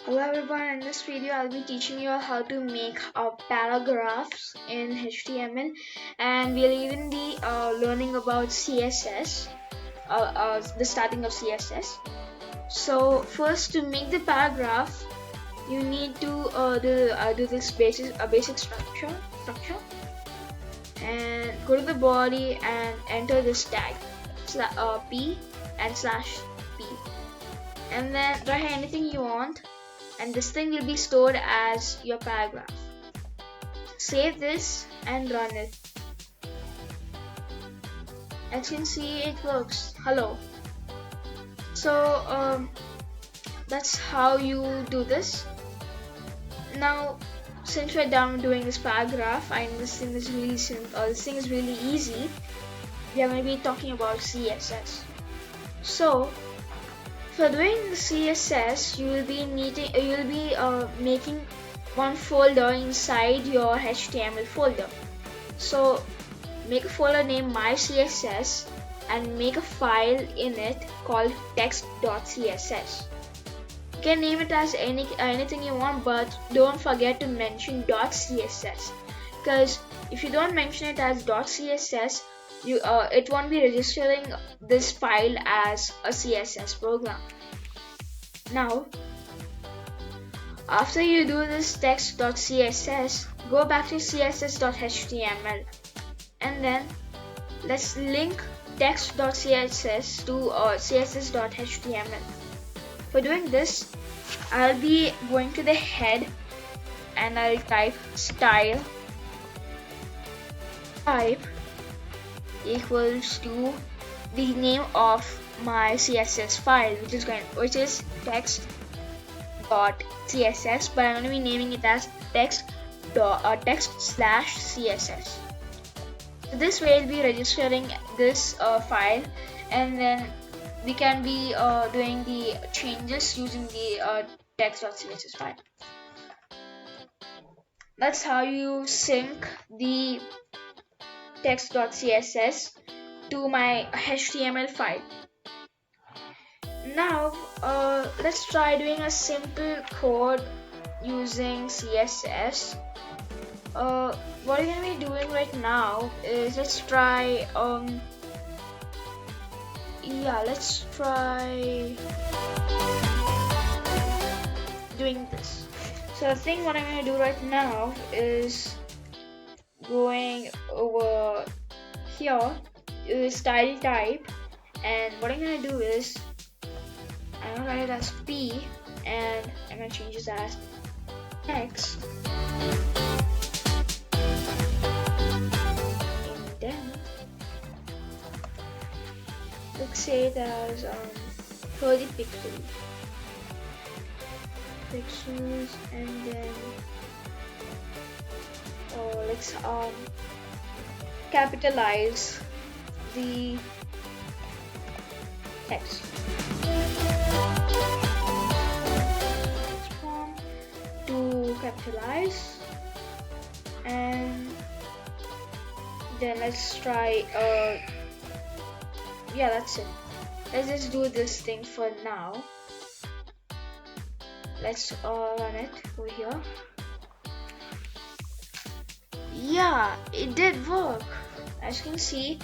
Hello everyone, in this video I'll be teaching you how to make paragraphs in HTML, and we'll even be learning about CSS, the starting of CSS. So first, to make the paragraph, you need to do this basic structure, and go to the body and enter this tag p and /p, and then write anything you want, and this thing will be stored as your paragraph. Save this and run it. As you can see, it works. Hello. So that's how you do this. Now, since we're done doing this paragraph, I know this thing is really simple. This thing is really easy. We are going to be talking about CSS. So for doing the CSS, you will be making one folder inside your HTML folder. So make a folder named my CSS and make a file in it called text.css. You can name it as anything you want, but don't forget to mention .css, because if you don't mention it as .css, it won't be registering this file as a CSS program. Now, after you do this text.css, go back to css.html, and then let's link text.css to css.html. For doing this, I'll be going to the head and I'll type style type equals to the name of my CSS file, which is text.css, but I'm going to be naming it as text/css. So this way we'll be registering this file, and then we can be doing the changes using the text.css file. That's how you sync the text.css to my HTML file. Now let's try doing a simple code using CSS. What we're gonna be doing right now is let's try doing this. So the thing what I'm gonna do right now is going over here is style type, and what I'm gonna do is I'm gonna write it as P, and I'm gonna change this as text, and then let's say it as 30 pixels, and then let's capitalize the text. To capitalize, and then let's try that's it. Let's just do this thing for now. Let's run it over here. Yeah, it did work. As you can see,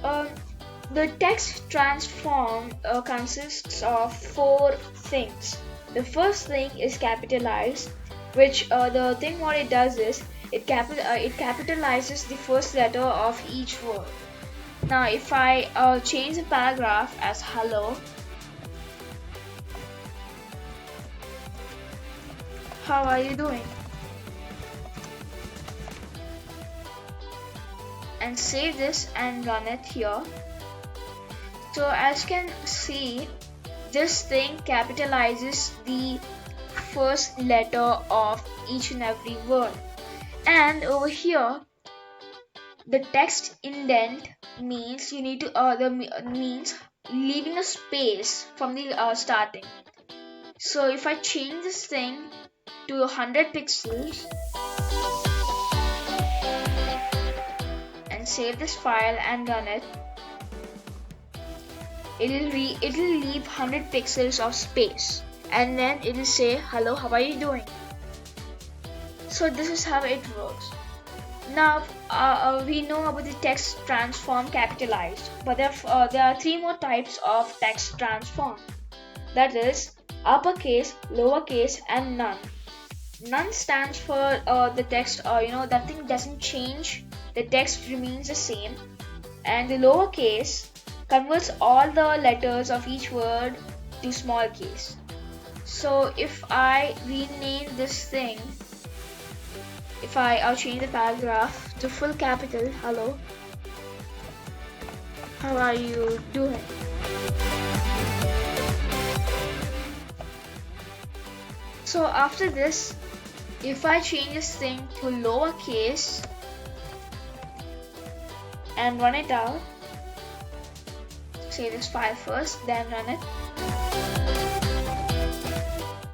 the text transform consists of 4 things. The first thing is capitalize, which the thing what it does is it capitalizes the first letter of each word. Now if I change the paragraph as hello, how are you doing, and save this and run it here. So as you can see, this thing capitalizes the first letter of each and every word, and over here the text indent means you need to means leaving a space from the starting. So if I change this thing to 100 pixels and save this file and run it, it'll leave 100 pixels of space. and then it will say, hello, how are you doing? So this is how it works. Now we know about the text transform capitalized, but there are three more types of text transform. That is uppercase, lowercase, and none. None stands for the text, that thing doesn't change, the text remains the same. And the lowercase converts all the letters of each word to small case. So if I rename this thing, if I'll change the paragraph to full capital, hello, how are you doing? So after this, if I change this thing to lowercase and run it out, save this file first, then run it,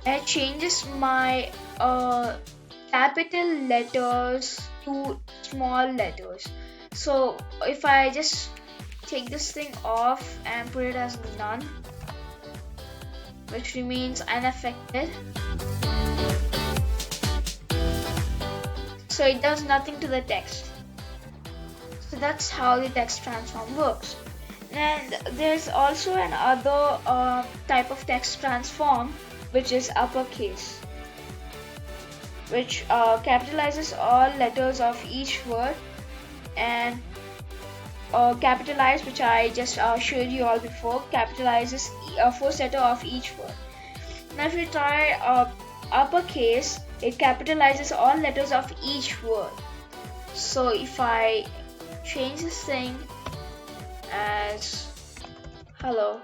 it changes my capital letters to small letters. So if I just take this thing off and put it as none, which remains unaffected, so it does nothing to the text. So that's how the text transform works. And there's also another type of text transform, which is uppercase, which capitalizes all letters of each word, and capitalize, which I just showed you all before, capitalizes first letter of each word. Now if we try uppercase, it capitalizes all letters of each word. So if I change this thing as hello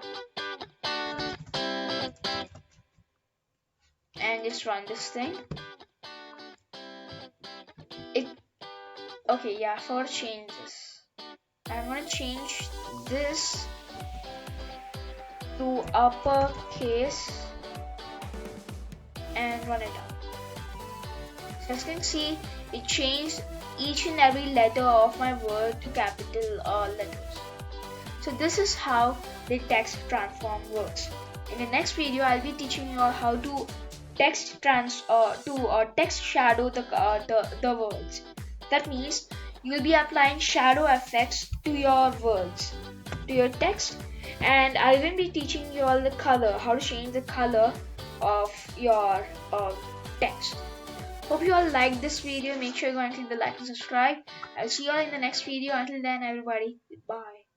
and just run this thing, okay, yeah, for changes, I'm gonna change this to uppercase and run it out. So as you can see, it changed each and every letter of my word to capital letters. So this is how the text transform works. In the next video, I'll be teaching you all how to text shadow the words. That means you'll be applying shadow effects to your words, to your text, and I'll even be teaching you all the color, how to change the color of your text. Hope you all liked this video. Make sure you go and click the like and subscribe. I'll see you all in the next video. Until then, everybody, goodbye.